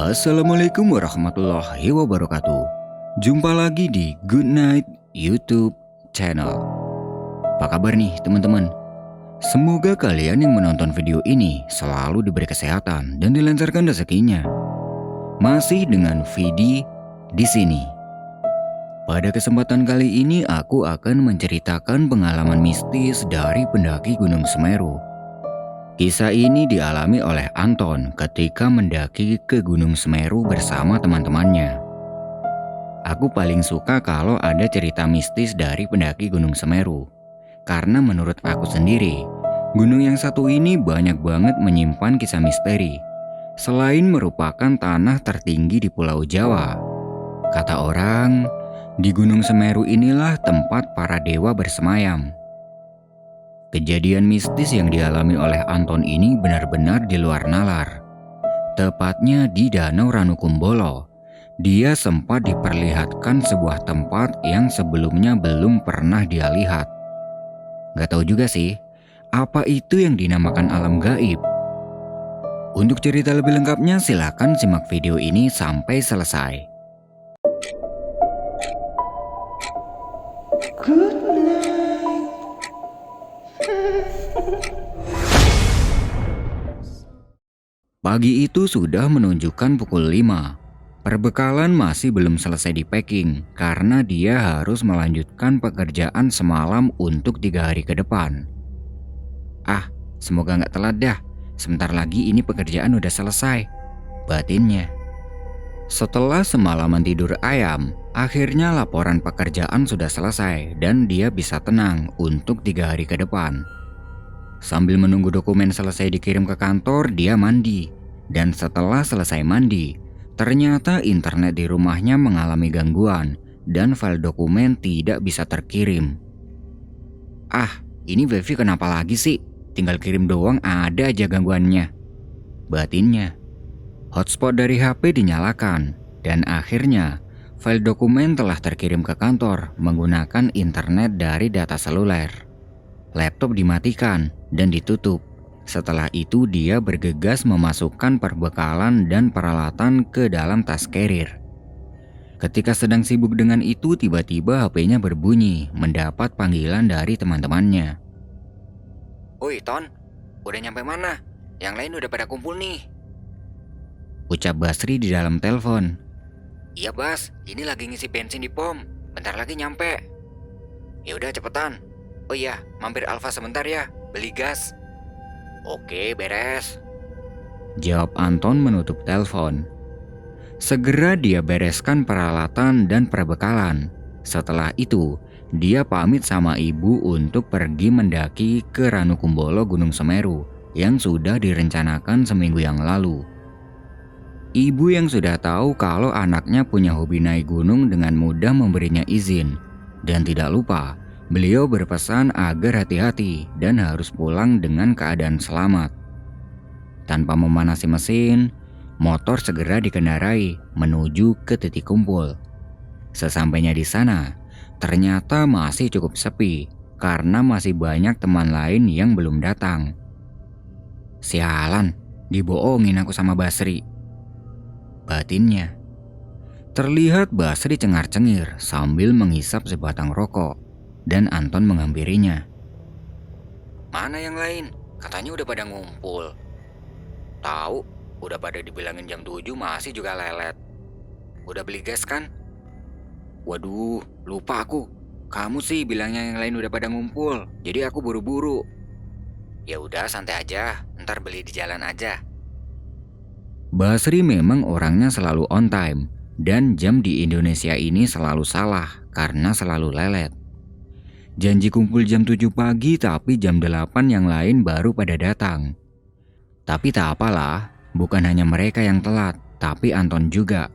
Assalamualaikum warahmatullahi wabarakatuh. Jumpa lagi di Good Night YouTube channel. Apa kabar nih teman-teman? Semoga kalian yang menonton video ini selalu diberi kesehatan dan dilancarkan rezekinya. Masih dengan Vidi di sini. Pada kesempatan kali ini aku akan menceritakan pengalaman mistis dari pendaki Gunung Semeru. Kisah ini dialami oleh Anton ketika mendaki ke Gunung Semeru bersama teman-temannya. Aku paling suka kalau ada cerita mistis dari pendaki Gunung Semeru. Karena menurut aku sendiri, gunung yang satu ini banyak banget menyimpan kisah misteri. Selain merupakan tanah tertinggi di Pulau Jawa. Kata orang, di Gunung Semeru inilah tempat para dewa bersemayam. Kejadian mistis yang dialami oleh Anton ini benar-benar di luar nalar. Tepatnya di Danau Ranukumbolo, dia sempat diperlihatkan sebuah tempat yang sebelumnya belum pernah dia lihat. Gak tahu juga sih, apa itu yang dinamakan alam gaib? Untuk cerita lebih lengkapnya silahkan simak video ini sampai selesai. Good night. Pagi itu sudah menunjukkan pukul 5. Perbekalan masih belum selesai di packing karena dia harus melanjutkan pekerjaan semalam untuk 3 hari ke depan. Semoga gak telat dah. Sebentar lagi ini pekerjaan udah selesai, batinnya. Setelah semalaman tidur ayam, akhirnya laporan pekerjaan sudah selesai dan dia bisa tenang untuk 3 hari ke depan. Sambil menunggu dokumen selesai dikirim ke kantor, dia mandi. Dan setelah selesai mandi, ternyata internet di rumahnya mengalami gangguan dan file dokumen tidak bisa terkirim. Ini wifi kenapa lagi sih? Tinggal kirim doang ada aja gangguannya, batinnya. Hotspot dari HP dinyalakan dan akhirnya file dokumen telah terkirim ke kantor menggunakan internet dari data seluler. Laptop dimatikan dan ditutup. Setelah itu dia bergegas memasukkan perbekalan dan peralatan ke dalam tas carrier. Ketika sedang sibuk dengan itu, tiba-tiba HP-nya berbunyi mendapat panggilan dari teman-temannya. "Woi Ton, udah nyampe mana? Yang lain udah pada kumpul nih," ucap Basri di dalam telepon. "Iya Bas, ini lagi ngisi bensin di pom, bentar lagi nyampe." "Ya udah cepetan. Oh iya, mampir Alfa sebentar ya, beli gas." "Oke, beres," jawab Anton menutup telepon. Segera dia bereskan peralatan dan perbekalan. Setelah itu, dia pamit sama ibu untuk pergi mendaki ke Ranukumbolo Gunung Semeru yang sudah direncanakan seminggu yang lalu. Ibu yang sudah tahu kalau anaknya punya hobi naik gunung dengan mudah memberinya izin. Dan tidak lupa, beliau berpesan agar hati-hati dan harus pulang dengan keadaan selamat. Tanpa memanasi mesin, motor segera dikendarai menuju ke titik kumpul. Sesampainya di sana, ternyata masih cukup sepi karena masih banyak teman lain yang belum datang. "Sialan, dibohongin aku sama Basri," batinnya. Terlihat Basri cengar-cengir sambil menghisap sebatang rokok. Dan Anton menghampirinya. "Mana yang lain? Katanya udah pada ngumpul." "Tahu, udah pada dibilangin jam 7 masih juga lelet. Udah beli gas kan?" "Waduh, lupa aku. Kamu sih bilangnya yang lain udah pada ngumpul, jadi aku buru-buru." "Ya udah santai aja, ntar beli di jalan aja." Basri memang orangnya selalu on time, dan jam di Indonesia ini selalu salah karena selalu lelet. Janji kumpul jam 7 pagi tapi jam 8 yang lain baru pada datang. Tapi tak apalah, bukan hanya mereka yang telat, tapi Anton juga.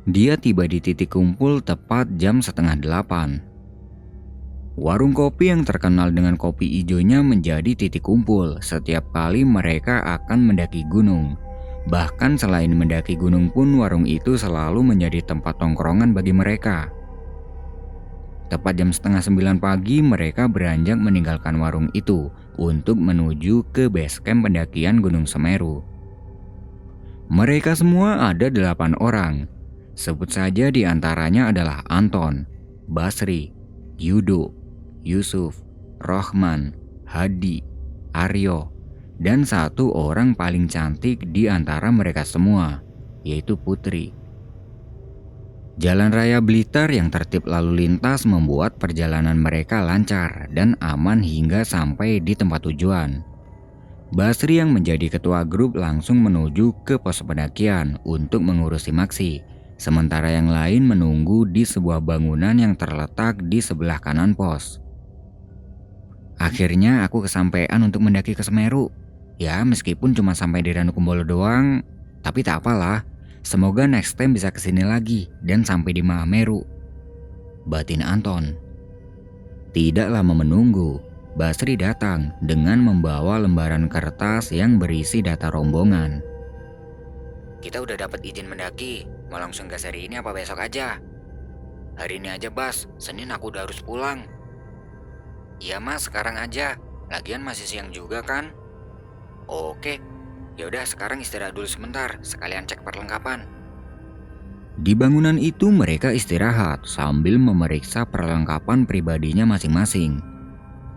Dia tiba di titik kumpul tepat jam setengah 8. Warung kopi yang terkenal dengan kopi ijonya menjadi titik kumpul setiap kali mereka akan mendaki gunung. Bahkan selain mendaki gunung pun warung itu selalu menjadi tempat tongkrongan bagi mereka. Tepat jam setengah 9 pagi mereka beranjak meninggalkan warung itu untuk menuju ke base camp pendakian Gunung Semeru. Mereka semua ada 8 orang. Sebut saja di antaranya adalah Anton, Basri, Yudo, Yusuf, Rohman, Hadi, Aryo, dan satu orang paling cantik di antara mereka semua, yaitu Putri. Jalan raya Blitar yang tertib lalu lintas membuat perjalanan mereka lancar dan aman hingga sampai di tempat tujuan. Basri yang menjadi ketua grup langsung menuju ke pos pendakian untuk mengurusi Maksi, sementara yang lain menunggu di sebuah bangunan yang terletak di sebelah kanan pos. Akhirnya aku kesampaian untuk mendaki ke Semeru. Ya meskipun cuma sampai di Ranukumbolo doang, tapi tak apalah. Semoga next time bisa kesini lagi dan sampai di Mahameru, batin Anton. Tidak lama menunggu, Basri datang dengan membawa lembaran kertas yang berisi data rombongan. Kita udah dapat izin mendaki, mau langsung gas hari ini apa besok aja? Hari ini aja Bas, Senin aku udah harus pulang. Iya Mas, sekarang aja, lagian masih siang juga kan? Oke, yaudah sekarang istirahat dulu sebentar, sekalian cek perlengkapan. Di bangunan itu mereka istirahat sambil memeriksa perlengkapan pribadinya masing-masing.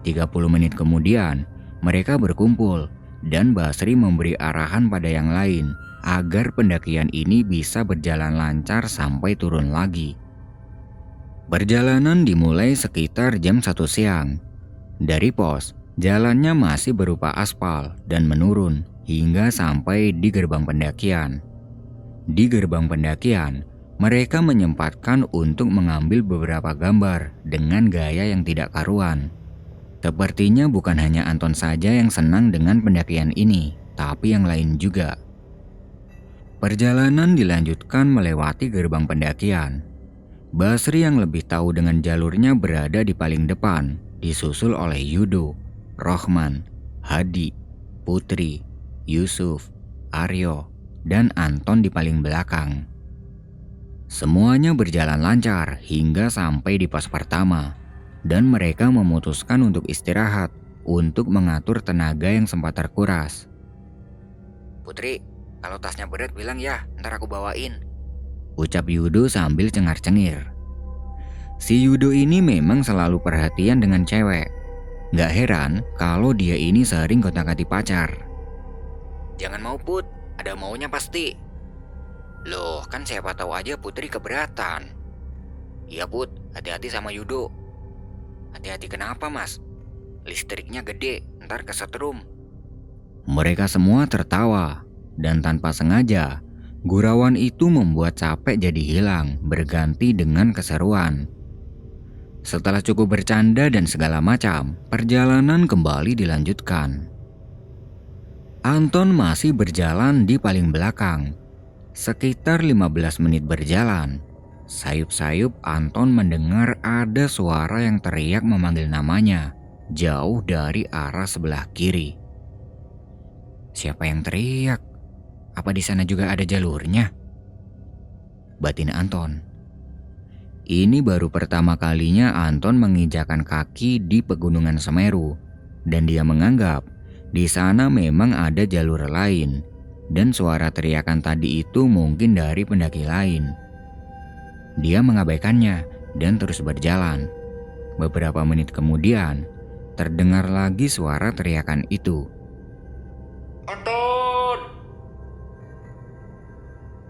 30 menit kemudian, mereka berkumpul dan Basri memberi arahan pada yang lain agar pendakian ini bisa berjalan lancar sampai turun lagi. Perjalanan dimulai sekitar jam 1 siang. Dari pos, jalannya masih berupa aspal dan menurun hingga sampai di gerbang pendakian. Di gerbang pendakian, mereka menyempatkan untuk mengambil beberapa gambar dengan gaya yang tidak karuan. Sepertinya bukan hanya Anton saja yang senang dengan pendakian ini, tapi yang lain juga. Perjalanan dilanjutkan melewati gerbang pendakian. Basri yang lebih tahu dengan jalurnya berada di paling depan, disusul oleh Yudo, Rohman, Hadi, Putri, Yusuf, Aryo, dan Anton di paling belakang. Semuanya berjalan lancar hingga sampai di pos pertama, dan mereka memutuskan untuk istirahat untuk mengatur tenaga yang sempat terkuras. Putri, kalau tasnya berat bilang ya, ntar aku bawain, ucap Yudo sambil cengar-cengir. Si Yudo ini memang selalu perhatian dengan cewek. Gak heran kalau dia ini sering gonta-ganti pacar. Jangan mau Put, ada maunya pasti. Loh kan siapa tahu aja Putri keberatan. Iya Put, hati-hati sama Yudo. Hati-hati kenapa Mas? Listriknya gede, ntar kesetrum. Mereka semua tertawa, dan tanpa sengaja, gurauan itu membuat capek jadi hilang, berganti dengan keseruan. Setelah cukup bercanda dan segala macam, perjalanan kembali dilanjutkan. Anton masih berjalan di paling belakang. Sekitar 15 menit berjalan, sayup-sayup Anton mendengar ada suara yang teriak memanggil namanya, jauh dari arah sebelah kiri. Siapa yang teriak? Apa di sana juga ada jalurnya? Batin Anton. Ini baru pertama kalinya Anton menginjakan kaki di Pegunungan Semeru, dan dia menganggap di sana memang ada jalur lain, dan suara teriakan tadi itu mungkin dari pendaki lain. Dia mengabaikannya dan terus berjalan. Beberapa menit kemudian, terdengar lagi suara teriakan itu. Anton!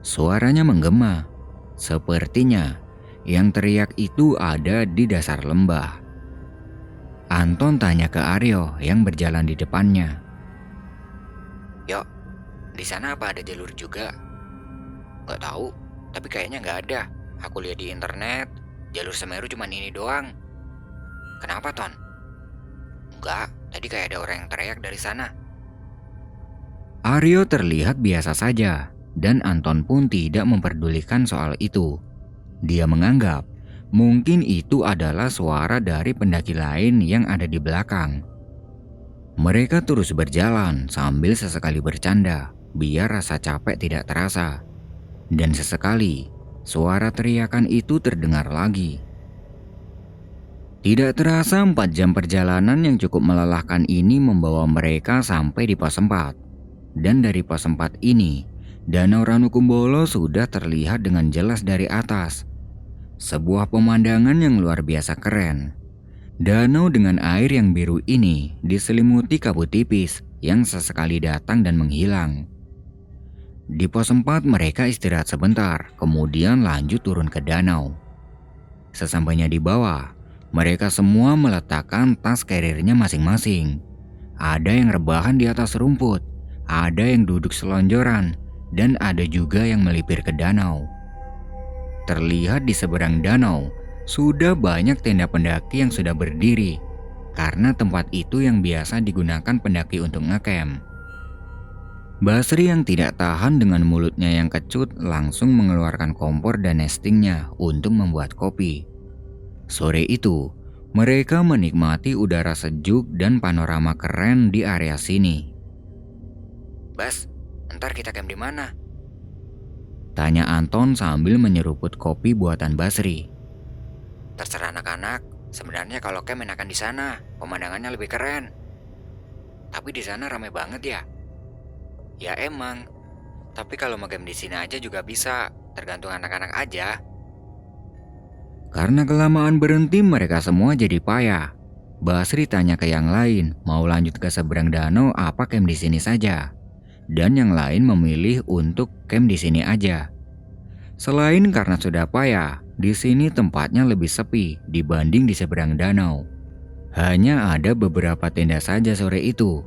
Suaranya menggema. Sepertinya yang teriak itu ada di dasar lembah. Anton tanya ke Aryo yang berjalan di depannya. Yok, di sana apa ada jalur juga? Gak tahu, tapi kayaknya gak ada. Aku lihat di internet, jalur Semeru cuma ini doang. Kenapa Ton? Enggak, tadi kayak ada orang yang teriak dari sana. Aryo terlihat biasa saja, dan Anton pun tidak memperdulikan soal itu. Dia menganggap mungkin itu adalah suara dari pendaki lain yang ada di belakang. Mereka terus berjalan sambil sesekali bercanda, biar rasa capek tidak terasa. Dan sesekali, suara teriakan itu terdengar lagi. Tidak terasa 4 jam perjalanan yang cukup melelahkan ini membawa mereka sampai di pos 4. Dan dari pos 4 ini, Danau Ranukumbolo sudah terlihat dengan jelas dari atas. Sebuah pemandangan yang luar biasa keren. Danau dengan air yang biru ini diselimuti kabut tipis yang sesekali datang dan menghilang. Di pos 4 mereka istirahat sebentar, kemudian lanjut turun ke danau. Sesampainya di bawah, mereka semua meletakkan tas karirnya masing-masing. Ada yang rebahan di atas rumput, ada yang duduk selonjoran, dan ada juga yang melipir ke danau. Terlihat di seberang danau, sudah banyak tenda pendaki yang sudah berdiri, karena tempat itu yang biasa digunakan pendaki untuk ngecamp. Basri yang tidak tahan dengan mulutnya yang kecut langsung mengeluarkan kompor dan nestingnya untuk membuat kopi. Sore itu, mereka menikmati udara sejuk dan panorama keren di area sini. "Bas, ntar kita camp di mana?" tanya Anton sambil menyeruput kopi buatan Basri. "Terserah anak-anak, sebenarnya kalau camp enakan di sana, pemandangannya lebih keren. Tapi di sana ramai banget ya." "Ya emang, tapi kalau mau camp di sini aja juga bisa, tergantung anak-anak aja." Karena kelamaan berhenti mereka semua jadi payah. Basri tanya ke yang lain mau lanjut ke seberang danau apa camp di sini saja. Dan yang lain memilih untuk camp di sini aja. Selain karena sudah payah, di sini tempatnya lebih sepi dibanding di seberang danau. Hanya ada beberapa tenda saja sore itu.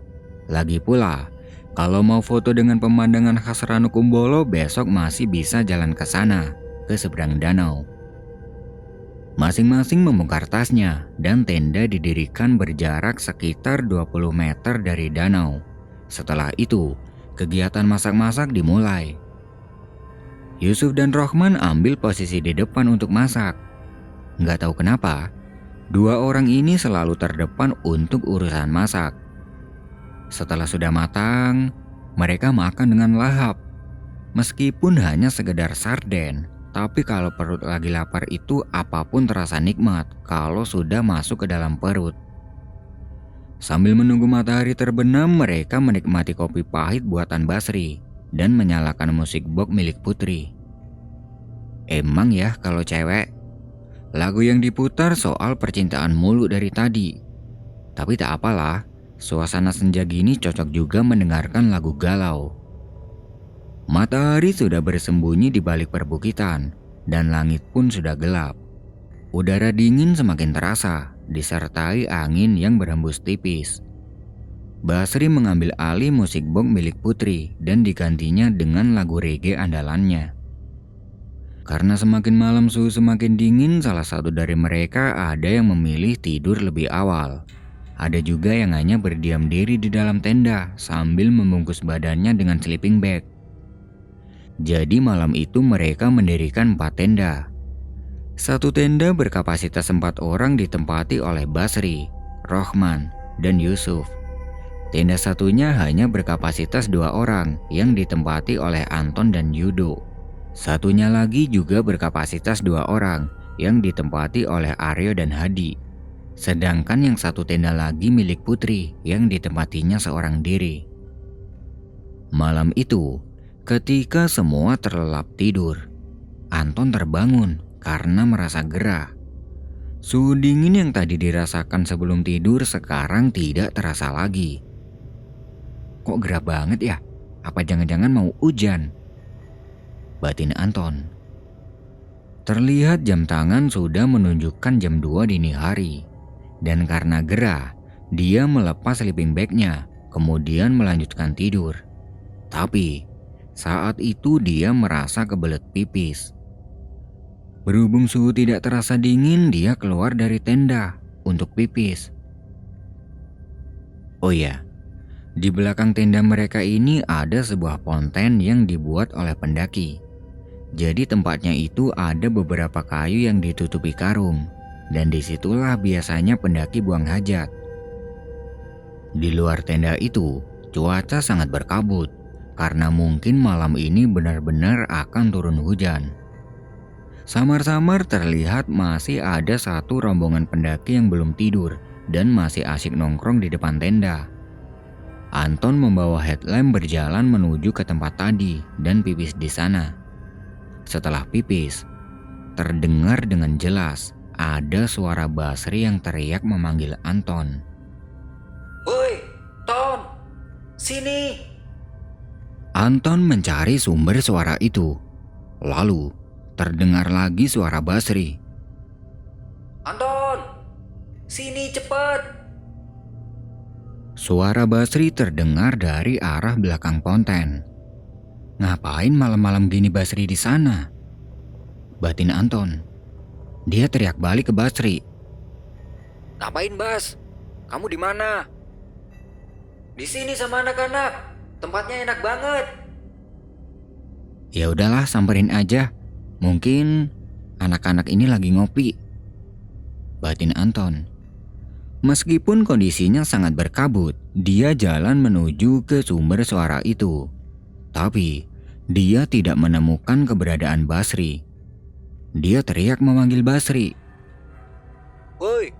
Lagi pula, kalau mau foto dengan pemandangan khas Ranukumbolo besok masih bisa jalan ke sana, ke seberang danau. Masing-masing membongkar tasnya dan tenda didirikan berjarak sekitar 20 meter dari danau. Setelah itu, kegiatan masak-masak dimulai. Yusuf dan Rohman ambil posisi di depan untuk masak. Nggak tahu kenapa, dua orang ini selalu terdepan untuk urusan masak. Setelah sudah matang, mereka makan dengan lahap. Meskipun hanya sekedar sarden, tapi kalau perut lagi lapar itu apapun terasa nikmat kalau sudah masuk ke dalam perut. Sambil menunggu matahari terbenam, mereka menikmati kopi pahit buatan Basri dan menyalakan musik box milik Putri. Emang ya kalau cewek, lagu yang diputar soal percintaan mulu dari tadi. Tapi tak apalah, suasana senja gini cocok juga mendengarkan lagu galau. Matahari sudah bersembunyi di balik perbukitan dan langit pun sudah gelap. Udara dingin semakin terasa, disertai angin yang berhembus tipis. Basri mengambil alih musik box milik Putri dan digantinya dengan lagu reggae andalannya. Karena semakin malam suhu semakin dingin, salah satu dari mereka ada yang memilih tidur lebih awal. Ada juga yang hanya berdiam diri di dalam tenda sambil membungkus badannya dengan sleeping bag. Jadi malam itu mereka mendirikan 4 tenda. Satu tenda berkapasitas 4 orang ditempati oleh Basri, Rohman, dan Yusuf. Tenda satunya hanya berkapasitas 2 orang yang ditempati oleh Anton dan Yudo. Satunya lagi juga berkapasitas 2 orang yang ditempati oleh Aryo dan Hadi. Sedangkan yang satu tenda lagi milik Putri yang ditempatinya seorang diri. Malam itu, ketika semua terlelap tidur, Anton terbangun karena merasa gerah. Suhu dingin yang tadi dirasakan sebelum tidur sekarang tidak terasa lagi. Kok gerah banget ya? Apa jangan-jangan mau hujan? Batin Anton. Terlihat jam tangan sudah menunjukkan jam 2 dini hari. Dan karena gerah, dia melepas sleeping bag-nya, kemudian melanjutkan tidur. Tapi saat itu dia merasa kebelet pipis. Berhubung suhu tidak terasa dingin, dia keluar dari tenda untuk pipis. Oh iya, di belakang tenda mereka ini ada sebuah fonten yang dibuat oleh pendaki. Jadi tempatnya itu ada beberapa kayu yang ditutupi karung, dan disitulah biasanya pendaki buang hajat. Di luar tenda itu, cuaca sangat berkabut, karena mungkin malam ini benar-benar akan turun hujan. Samar-samar terlihat masih ada satu rombongan pendaki yang belum tidur dan masih asyik nongkrong di depan tenda. Anton membawa headlamp berjalan menuju ke tempat tadi dan pipis di sana. Setelah pipis, terdengar dengan jelas ada suara Basri yang teriak memanggil Anton. "Woi, Ton, sini!" Anton mencari sumber suara itu. Lalu, terdengar lagi suara Basri. "Anton, sini cepat!" Suara Basri terdengar dari arah belakang Ponten. Ngapain malam-malam gini Basri di sana? Batin Anton. Dia teriak balik ke Basri. "Ngapain, Bas? Kamu di mana?" "Di sini sama anak-anak. Tempatnya enak banget." Ya udahlah, samperin aja. Mungkin anak-anak ini lagi ngopi. Batin Anton. Meskipun kondisinya sangat berkabut, dia jalan menuju ke sumber suara itu. Tapi, dia tidak menemukan keberadaan Basri. Dia teriak memanggil Basri. "Woi,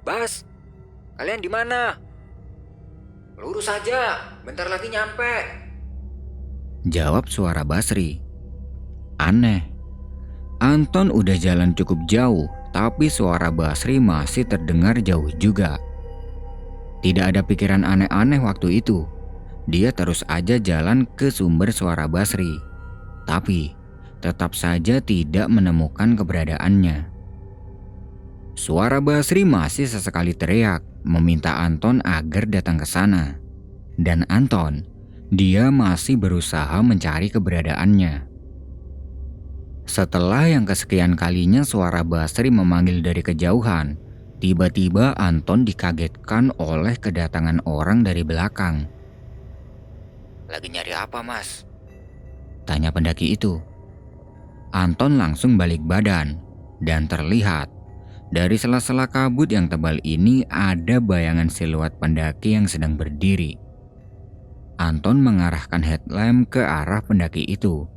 Bas, kalian di mana? Lurus aja, bentar lagi nyampe." Jawab suara Basri. Aneh. Anton udah jalan cukup jauh, tapi suara Basri masih terdengar jauh juga. Tidak ada pikiran aneh-aneh waktu itu. Dia terus aja jalan ke sumber suara Basri. Tapi, tetap saja tidak menemukan keberadaannya. Suara Basri masih sesekali teriak, meminta Anton agar datang ke sana. Dan Anton, dia masih berusaha mencari keberadaannya. Setelah yang kesekian kalinya suara Basri memanggil dari kejauhan, tiba-tiba Anton dikagetkan oleh kedatangan orang dari belakang. "Lagi nyari apa, Mas?" Tanya pendaki itu. Anton langsung balik badan, dan terlihat dari sela-sela kabut yang tebal ini ada bayangan siluet pendaki yang sedang berdiri. Anton mengarahkan headlamp ke arah pendaki itu,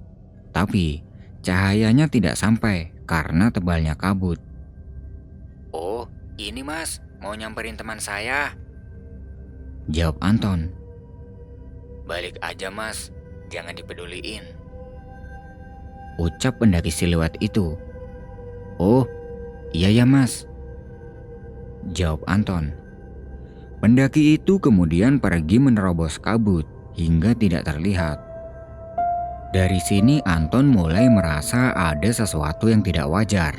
tapi cahayanya tidak sampai karena tebalnya kabut. "Oh, ini Mas, mau nyamperin teman saya." Jawab Anton. "Balik aja, Mas, jangan dipeduliin." Ucap pendaki siluet itu. Oh, iya ya Mas. Jawab Anton. Pendaki itu kemudian pergi menerobos kabut hingga tidak terlihat. Dari sini Anton mulai merasa ada sesuatu yang tidak wajar.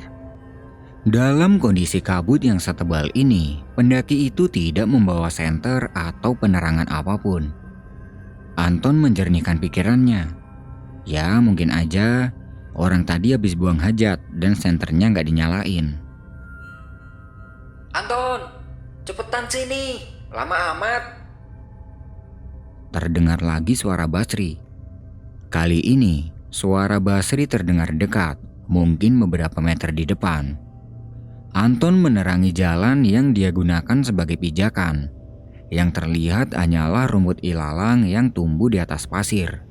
Dalam kondisi kabut yang setebal ini, pendaki itu tidak membawa senter atau penerangan apapun. Anton menjernihkan pikirannya. Ya mungkin aja orang tadi habis buang hajat dan senternya nggak dinyalain. "Anton, cepetan sini, lama amat." Terdengar lagi suara Basri. Kali ini suara Basri terdengar dekat, mungkin beberapa meter di depan. Anton menerangi jalan yang dia gunakan sebagai pijakan. Yang terlihat hanyalah rumput ilalang yang tumbuh di atas pasir.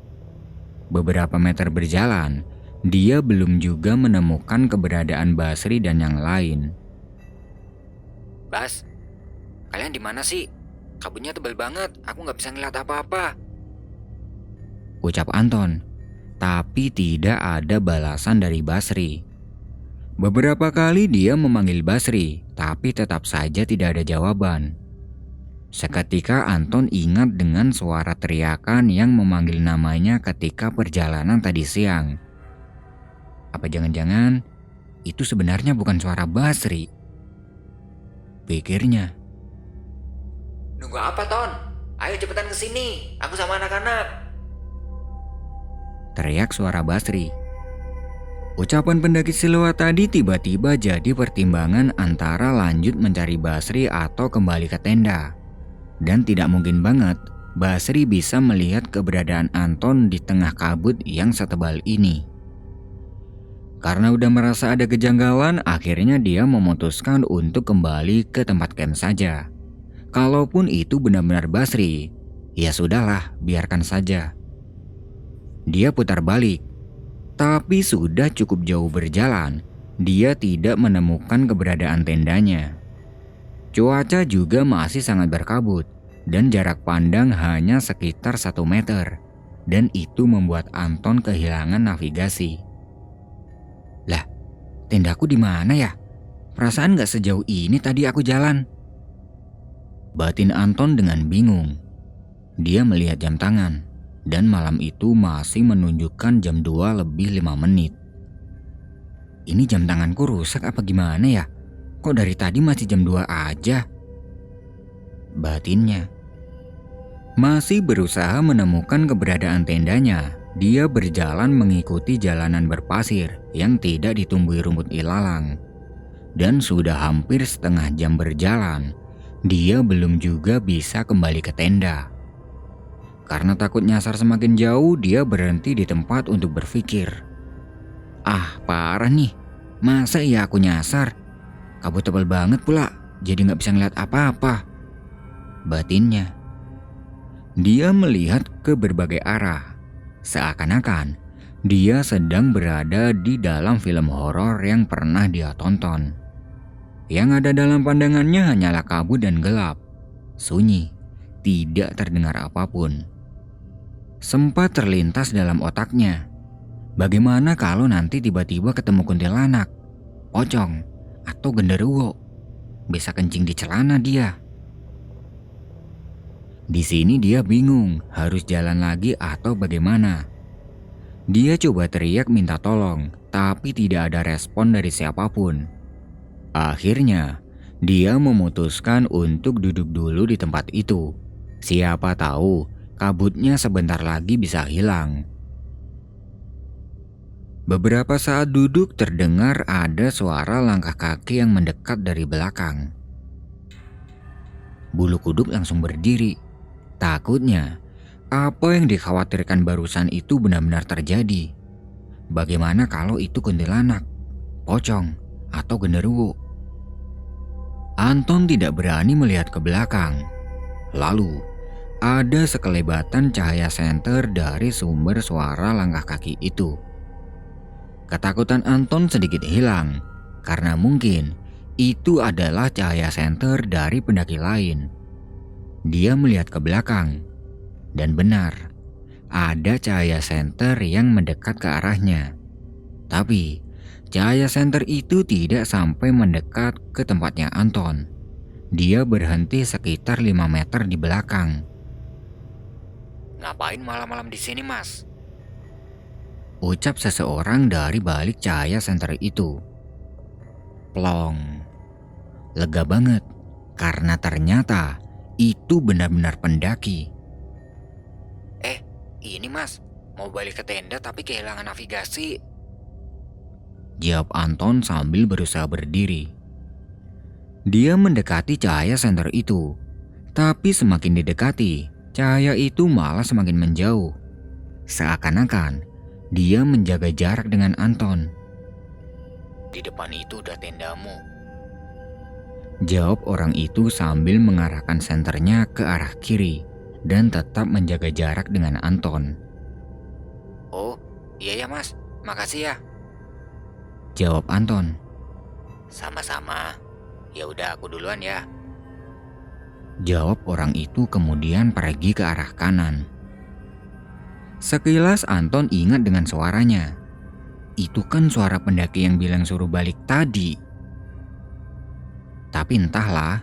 Beberapa meter berjalan, dia belum juga menemukan keberadaan Basri dan yang lain. "Bas, kalian di mana sih? Kabutnya tebal banget, aku nggak bisa ngeliat apa-apa." Ucap Anton, tapi tidak ada balasan dari Basri. Beberapa kali dia memanggil Basri, tapi tetap saja tidak ada jawaban. Seketika Anton ingat dengan suara teriakan yang memanggil namanya ketika perjalanan tadi siang. Apa jangan-jangan itu sebenarnya bukan suara Basri? Pikirnya. "Nunggu apa, Ton? Ayo cepetan ke sini, aku sama anak-anak." Teriak suara Basri. Ucapan pendaki siluet tadi tiba-tiba jadi pertimbangan antara lanjut mencari Basri atau kembali ke tenda. Dan tidak mungkin banget Basri bisa melihat keberadaan Anton di tengah kabut yang setebal ini. Karena udah merasa ada kejanggalan, akhirnya dia memutuskan untuk kembali ke tempat camp saja. Kalaupun itu benar-benar Basri, ya sudahlah, biarkan saja. Dia putar balik. Tapi sudah cukup jauh berjalan, dia tidak menemukan keberadaan tendanya. Cuaca juga masih sangat berkabut, dan jarak pandang hanya sekitar 1 meter, dan itu membuat Anton kehilangan navigasi. Lah, tendaku di mana ya? Perasaan gak sejauh ini tadi aku jalan. Batin Anton dengan bingung. Dia melihat jam tangan, dan malam itu masih menunjukkan jam 2 lebih 5 menit. Ini jam tanganku rusak apa gimana ya? Kok dari tadi masih jam 2 aja? Batinnya. Masih berusaha menemukan keberadaan tendanya, dia berjalan mengikuti jalanan berpasir yang tidak ditumbuhi rumput ilalang. Dan sudah hampir setengah jam berjalan, dia belum juga bisa kembali ke tenda. Karena takut nyasar semakin jauh, dia berhenti di tempat untuk berpikir. Ah, parah nih. Masa iya aku nyasar? Kabut tebal banget pula, jadi gak bisa ngeliat apa-apa. Batinnya. Dia melihat ke berbagai arah. Seakan-akan dia sedang berada di dalam film horor yang pernah dia tonton. Yang ada dalam pandangannya hanyalah kabut dan gelap. Sunyi, tidak terdengar apapun. Sempat terlintas dalam otaknya, bagaimana kalau nanti tiba-tiba ketemu kuntilanak, pocong, atau genderuwo? Bisa kencing di celana dia. Di sini dia bingung harus jalan lagi atau bagaimana. Dia coba teriak minta tolong, tapi tidak ada respon dari siapapun. Akhirnya, dia memutuskan untuk duduk dulu di tempat itu. Siapa tahu kabutnya sebentar lagi bisa hilang. Beberapa saat duduk terdengar ada suara langkah kaki yang mendekat dari belakang. Bulu kuduk langsung berdiri. Takutnya, apa yang dikhawatirkan barusan itu benar-benar terjadi. Bagaimana kalau itu kuntilanak, pocong, atau genderuwo? Anton tidak berani melihat ke belakang. Lalu, ada sekelebatan cahaya senter dari sumber suara langkah kaki itu. Ketakutan Anton sedikit hilang, karena mungkin itu adalah cahaya senter dari pendaki lain. Dia melihat ke belakang, dan benar, ada cahaya senter yang mendekat ke arahnya. Tapi, cahaya senter itu tidak sampai mendekat ke tempatnya Anton. Dia berhenti sekitar 5 meter di belakang. Ngapain malam-malam di sini, Mas? Ucap seseorang dari balik cahaya senter itu. Plong. Lega banget, karena ternyata itu benar-benar pendaki. Ini Mas, mau balik ke tenda tapi kehilangan navigasi. Jawab Anton sambil berusaha berdiri. Dia mendekati cahaya senter itu, tapi semakin didekati, cahaya itu malah semakin menjauh. Seakan-akan dia menjaga jarak dengan Anton. Di depan itu udah tendamu. Jawab orang itu sambil mengarahkan senternya ke arah kiri dan tetap menjaga jarak dengan Anton. Oh, iya ya Mas, makasih ya. Jawab Anton. Sama-sama. Ya udah aku duluan ya. Jawab orang itu kemudian pergi ke arah kanan. Sekilas Anton ingat dengan suaranya. Itu kan suara pendaki yang bilang suruh balik tadi. Tapi entahlah,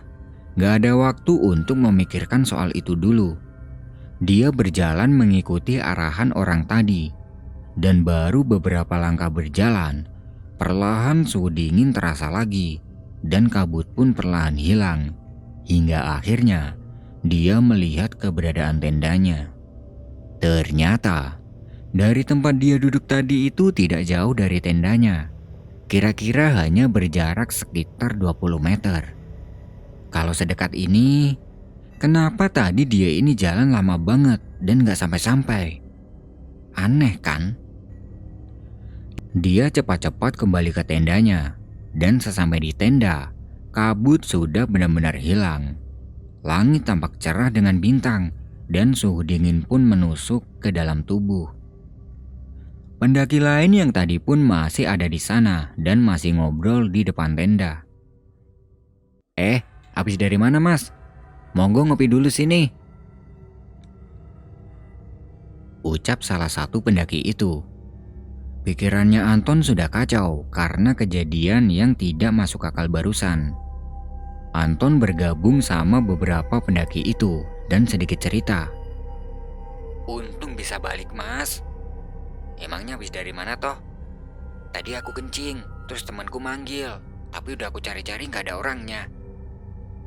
gak ada waktu untuk memikirkan soal itu dulu. Dia berjalan mengikuti arahan orang tadi. Dan baru beberapa langkah berjalan, perlahan suhu dingin terasa lagi. Dan kabut pun perlahan hilang. Hingga akhirnya, dia melihat keberadaan tendanya. Ternyata, dari tempat dia duduk tadi itu tidak jauh dari tendanya. Kira-kira hanya berjarak sekitar 20 meter. Kalau sedekat ini, kenapa tadi dia ini jalan lama banget dan gak sampai-sampai? Aneh kan? Dia cepat-cepat kembali ke tendanya. Dan sesampai di tenda, kabut sudah benar-benar hilang. Langit tampak cerah dengan bintang, dan suhu dingin pun menusuk ke dalam tubuh. Pendaki lain yang tadi pun masih ada di sana dan masih ngobrol di depan tenda. Habis dari mana Mas? Monggo ngopi dulu sini, ucap salah satu pendaki itu. Pikirannya Anton sudah kacau karena kejadian yang tidak masuk akal barusan. Anton bergabung sama beberapa pendaki itu dan sedikit cerita. Untung bisa balik, Mas. Emangnya habis dari mana toh? Tadi aku kencing, terus temanku manggil, tapi udah aku cari-cari nggak ada orangnya.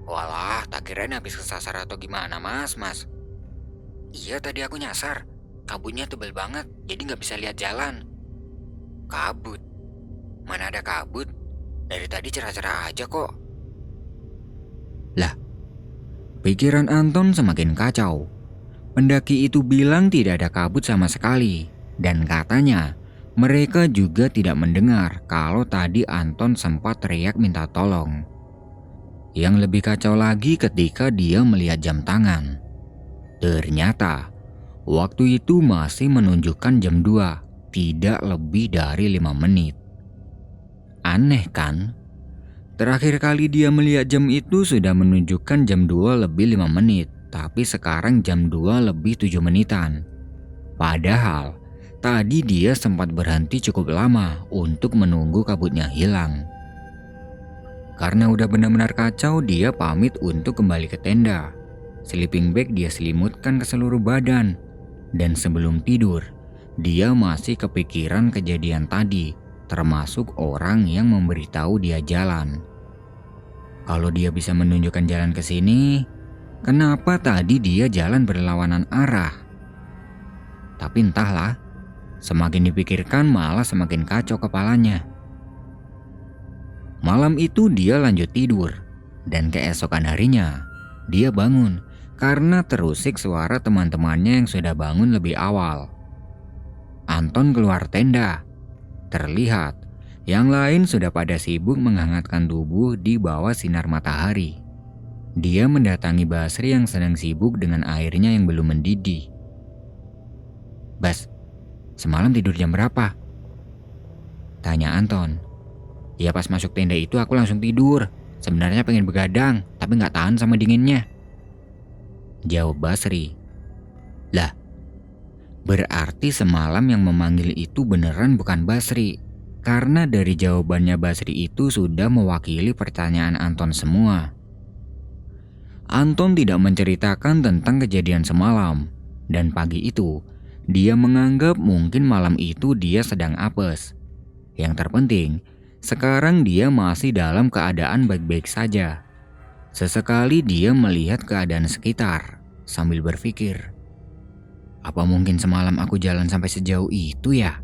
Walah, tak kirain habis kesasar atau gimana, Mas. Iya, tadi aku nyasar. Kabutnya tebel banget, jadi nggak bisa lihat jalan. Kabut? Mana ada kabut? Dari tadi cerah-cerah aja kok. Lah, pikiran Anton semakin kacau. Pendaki itu bilang tidak ada kabut sama sekali, dan katanya mereka juga tidak mendengar kalau tadi Anton sempat teriak minta tolong. Yang lebih kacau lagi ketika dia melihat jam tangan. Ternyata waktu itu masih menunjukkan jam 2, tidak lebih dari 5 menit. Aneh kan? Terakhir kali dia melihat jam itu sudah menunjukkan jam 2 lebih 5 menit, tapi sekarang jam 2 lebih 7 menitan. Padahal tadi dia sempat berhenti cukup lama untuk menunggu kabutnya hilang. Karena udah benar-benar kacau, dia pamit untuk kembali ke tenda. Sleeping bag dia selimutkan ke seluruh badan. Dan sebelum tidur, dia masih kepikiran kejadian tadi, termasuk orang yang memberitahu dia jalan. Kalau dia bisa menunjukkan jalan ke sini, kenapa tadi dia jalan berlawanan arah? Tapi entahlah, semakin dipikirkan malah semakin kacau kepalanya. Malam itu dia lanjut tidur, dan keesokan harinya dia bangun karena terusik suara teman-temannya yang sudah bangun lebih awal. Anton keluar tenda. Terlihat yang lain sudah pada sibuk menghangatkan tubuh di bawah sinar matahari. Dia mendatangi Basri yang sedang sibuk dengan airnya yang belum mendidih. "Bas, semalam tidur jam berapa?" tanya Anton. "Ya pas masuk tenda itu aku langsung tidur. Sebenarnya pengen begadang, tapi gak tahan sama dinginnya," jawab Basri. "Lah, berarti semalam yang memanggil itu beneran bukan Basri. Karena dari jawabannya Basri itu sudah mewakili pertanyaan Anton semua." Anton tidak menceritakan tentang kejadian semalam. Dan pagi itu, dia menganggap mungkin malam itu dia sedang apes. Yang terpenting, sekarang dia masih dalam keadaan baik-baik saja. Sesekali dia melihat keadaan sekitar sambil berpikir, apa mungkin semalam aku jalan sampai sejauh itu ya?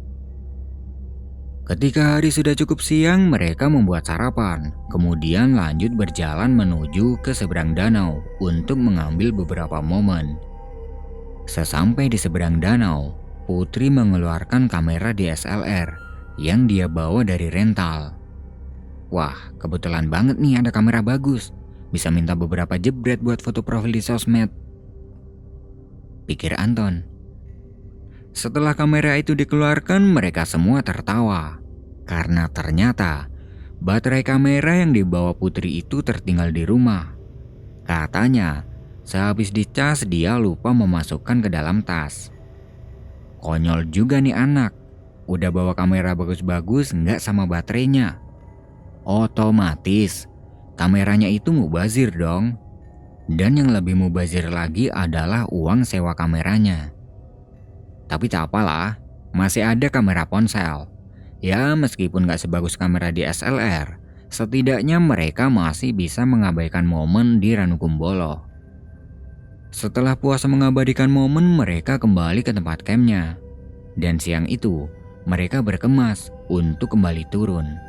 Ketika hari sudah cukup siang, mereka membuat sarapan, kemudian lanjut berjalan menuju ke seberang danau untuk mengambil beberapa momen. Sesampai di seberang danau, Putri mengeluarkan kamera DSLR yang dia bawa dari rental. Wah, kebetulan banget nih ada kamera bagus. Bisa minta beberapa jebret buat foto profil di sosmed, pikir Anton. Setelah kamera itu dikeluarkan, mereka semua tertawa. Karena ternyata baterai kamera yang dibawa Putri itu tertinggal di rumah. Katanya, sehabis dicas dia lupa memasukkan ke dalam tas. Konyol juga nih anak. Udah bawa kamera bagus-bagus nggak sama baterainya. Otomatis kameranya itu mubazir dong. Dan yang lebih mubazir lagi adalah uang sewa kameranya. Tapi tak apalah, masih ada kamera ponsel. Ya meskipun gak sebagus kamera DSLR, setidaknya mereka masih bisa mengabaikan momen di Ranukumbolo. Setelah puas mengabadikan momen, mereka kembali ke tempat campnya. Dan siang itu, mereka berkemas untuk kembali turun.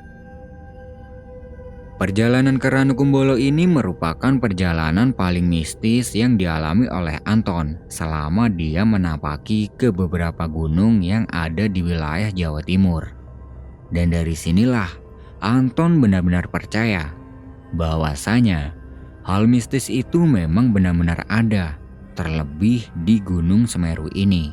Perjalanan ke Ranukumbolo ini merupakan perjalanan paling mistis yang dialami oleh Anton selama dia menapaki ke beberapa gunung yang ada di wilayah Jawa Timur. Dan dari sinilah Anton benar-benar percaya bahwasanya hal mistis itu memang benar-benar ada, terlebih di Gunung Semeru ini.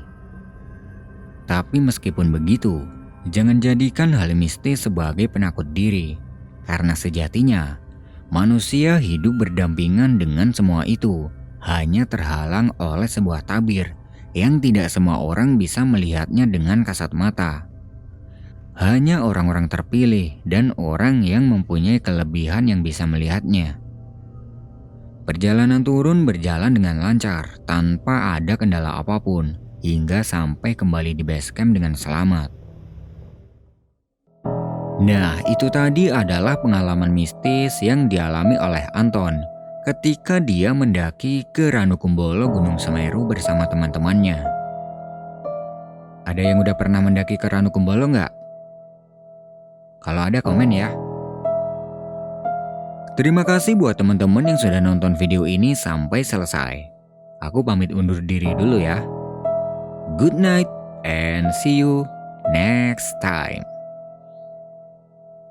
Tapi meskipun begitu, jangan jadikan hal mistis sebagai penakut diri. Karena sejatinya, Manusia hidup berdampingan dengan semua itu, hanya terhalang oleh sebuah tabir yang tidak semua orang bisa melihatnya dengan kasat mata. Hanya orang-orang terpilih dan orang yang mempunyai kelebihan yang bisa melihatnya. Perjalanan turun berjalan dengan lancar tanpa ada kendala apapun hingga sampai kembali di base camp dengan selamat. Nah, itu tadi adalah pengalaman mistis yang dialami oleh Anton ketika dia mendaki ke Ranukumbolo Gunung Semeru bersama teman-temannya. Ada yang udah pernah mendaki ke Ranukumbolo nggak? Kalau ada komen ya. Terima kasih buat teman-teman yang sudah nonton video ini sampai selesai. Aku pamit undur diri dulu ya. Good night and see you next time.